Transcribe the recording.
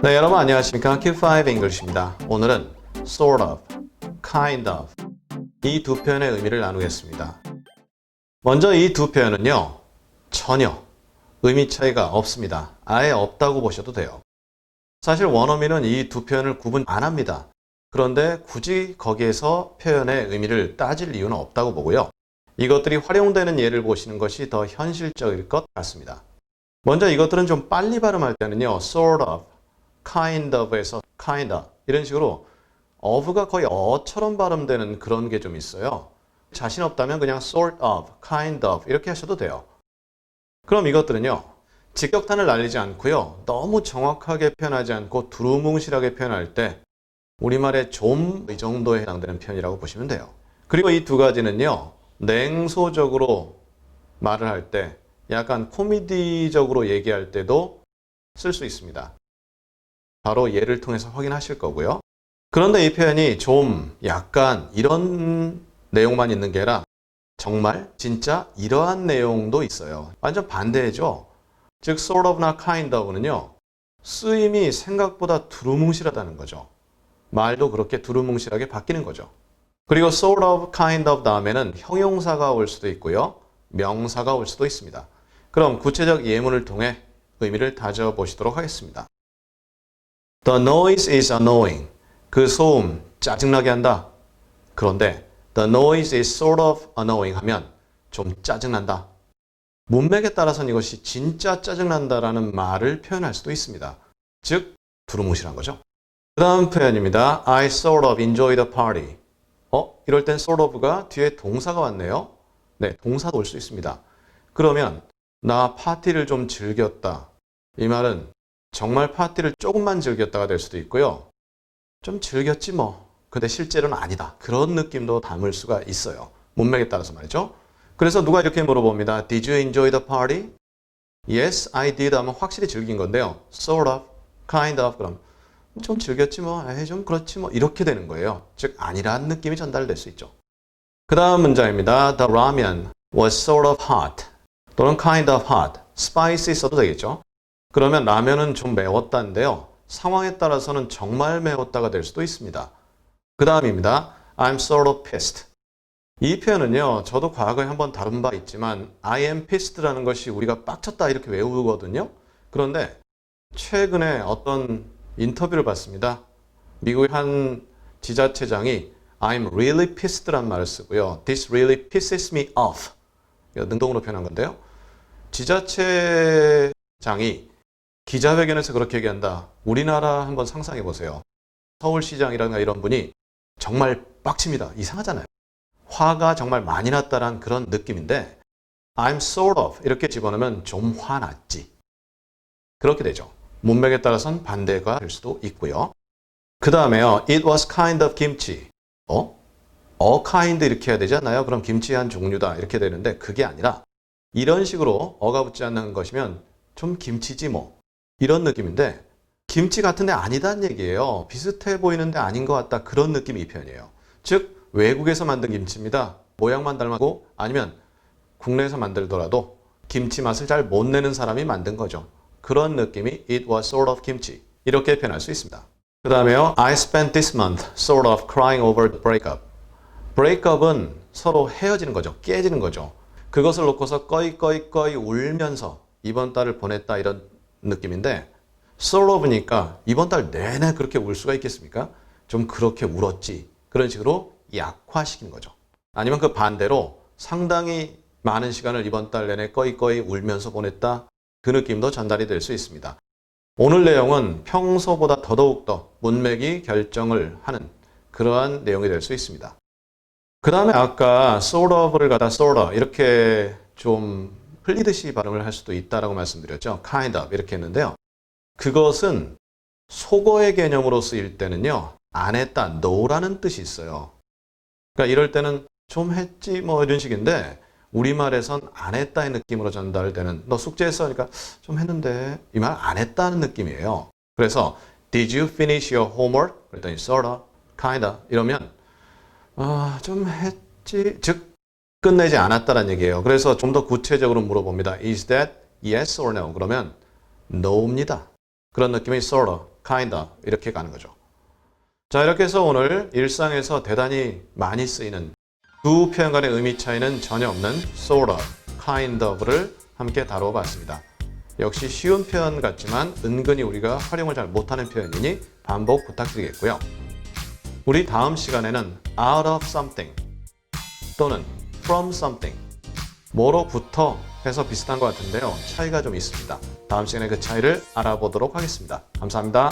네, 여러분 안녕하십니까? Q5 English입니다. 오늘은 sort of, kind of 이 두 표현의 의미를 나누겠습니다. 먼저 이 두 표현은요, 전혀 의미 차이가 없습니다. 아예 없다고 보셔도 돼요. 사실 원어민은 이 두 표현을 구분 안 합니다. 그런데 굳이 거기에서 표현의 의미를 따질 이유는 없다고 보고요. 이것들이 활용되는 예를 보시는 것이 더 현실적일 것 같습니다. 먼저 이것들은 좀 빨리 발음할 때는요, sort of, kind of에서 kind of 이런 식으로 of가 거의 어처럼 발음되는 그런 게 좀 있어요. 자신 없다면 그냥 sort of, kind of 이렇게 하셔도 돼요. 그럼 이것들은요, 직격탄을 날리지 않고요, 너무 정확하게 표현하지 않고 두루뭉실하게 표현할 때 우리말의 좀 이 정도에 해당되는 표현이라고 보시면 돼요. 그리고 이 두 가지는요, 냉소적으로 말을 할 때 약간 코미디적으로 얘기할 때도 쓸 수 있습니다. 바로 예를 통해서 확인하실 거고요. 그런데 이 표현이 좀 약간 이런 내용만 있는 게 아니라 정말 진짜 이러한 내용도 있어요. 완전 반대죠. 즉 sort of나 kind of는요, 쓰임이 생각보다 두루뭉실하다는 거죠. 말도 그렇게 두루뭉실하게 바뀌는 거죠. 그리고 sort of, kind of 다음에는 형용사가 올 수도 있고요, 명사가 올 수도 있습니다. 그럼 구체적 예문을 통해 의미를 다져보시도록 하겠습니다. The noise is annoying. 그 소음 짜증나게 한다. 그런데 the noise is sort of annoying 하면 좀 짜증난다. 문맥에 따라서는 이것이 진짜 짜증난다라는 말을 표현할 수도 있습니다. 즉, 두루뭉실한 거죠. 그 다음 표현입니다. I sort of enjoy the party. 이럴 땐 sort of가 뒤에 동사가 왔네요. 네, 동사도 올 수 있습니다. 그러면 나 파티를 좀 즐겼다. 이 말은 정말 파티를 조금만 즐겼다가 될 수도 있고요. 좀 즐겼지 뭐. 근데 실제로는 아니다. 그런 느낌도 담을 수가 있어요. 문맥에 따라서 말이죠. 그래서 누가 이렇게 물어봅니다. Did you enjoy the party? Yes, I did 하면 확실히 즐긴 건데요. Sort of, kind of 그럼 좀 즐겼지 뭐. 좀 그렇지 뭐. 이렇게 되는 거예요. 즉 아니라는 느낌이 전달될 수 있죠. 그 다음 문장입니다. The ramen was sort of hot 또는 kind of hot. spicy 써도 되겠죠. 그러면 라면은 좀 매웠다인데요. 상황에 따라서는 정말 매웠다가 될 수도 있습니다. 그 다음입니다. I'm sort of pissed. 이 표현은요, 저도 과거에 한번 다룬 바 있지만 I am pissed라는 것이 우리가 빡쳤다 이렇게 외우거든요. 그런데 최근에 어떤 인터뷰를 봤습니다. 미국의 한 지자체장이 I'm really pissed란 말을 쓰고요. This really pisses me off. 능동으로 표현한 건데요. 지자체장이 기자회견에서 그렇게 얘기한다. 우리나라 한번 상상해 보세요. 서울시장이라든가 이런 분이 정말 빡칩니다. 이상하잖아요. 화가 정말 많이 났다는 그런 느낌인데 I'm sort of 이렇게 집어넣으면 좀 화났지. 그렇게 되죠. 문맥에 따라서는 반대가 될 수도 있고요. 그 다음에요. It was kind of kimchi. kind 이렇게 해야 되지 않나요? 그럼 김치의 한 종류다 이렇게 되는데 그게 아니라 이런 식으로 어가 붙지 않는 것이면 좀 김치지 뭐. 이런 느낌인데 김치 같은데 아니다는 얘기예요. 비슷해 보이는데 아닌 것 같다. 그런 느낌이 이 표현이에요. 즉 외국에서 만든 김치입니다. 모양만 닮았고 아니면 국내에서 만들더라도 김치 맛을 잘 못 내는 사람이 만든 거죠. 그런 느낌이 It was sort of kimchi. 이렇게 표현할 수 있습니다. 그 다음에요. I spent this month sort of crying over the breakup. breakup은 서로 헤어지는 거죠. 깨지는 거죠. 그것을 놓고서 꺼이 울면서 이번 달을 보냈다 이런 느낌인데 sort of니까 이번 달 내내 그렇게 울 수가 있겠습니까? 좀 그렇게 울었지. 그런 식으로 약화시키는 거죠. 아니면 그 반대로 상당히 많은 시간을 이번 달 내내 꺼이 울면서 보냈다. 그 느낌도 전달이 될 수 있습니다. 오늘 내용은 평소보다 더더욱더 문맥이 결정을 하는 그러한 내용이 될 수 있습니다. 그 다음에 아까 sort of를 갖다 sort of 이렇게 좀 흘리듯이 발음을 할 수도 있다라고 말씀드렸죠. kind of 이렇게 했는데요. 그것은 속어의 개념으로 쓰일 때는요. 안 했다, no라는 뜻이 있어요. 그러니까 이럴 때는 좀 했지 뭐 이런 식인데 우리말에선 안 했다의 느낌으로 전달되는 너 숙제했어? 그러니까 좀 했는데 이 말 안 했다는 느낌이에요. 그래서 Did you finish your homework? 그랬더니 sort of, kind of 이러면 좀 했지 즉 끝내지 않았다는 얘기예요. 그래서 좀 더 구체적으로 물어봅니다. Is that yes or no? 그러면 no입니다. 그런 느낌의 sort of, kind of 이렇게 가는 거죠. 자, 이렇게 해서 오늘 일상에서 대단히 많이 쓰이는 두 표현 간의 의미 차이는 전혀 없는 sort of, kind of를 함께 다루어 봤습니다. 역시 쉬운 표현 같지만 은근히 우리가 활용을 잘 못하는 표현이니 반복 부탁드리겠고요. 우리 다음 시간에는 out of something 또는 from something 뭐로부터 해서 비슷한 것 같은데요. 차이가 좀 있습니다. 다음 시간에 그 차이를 알아보도록 하겠습니다. 감사합니다.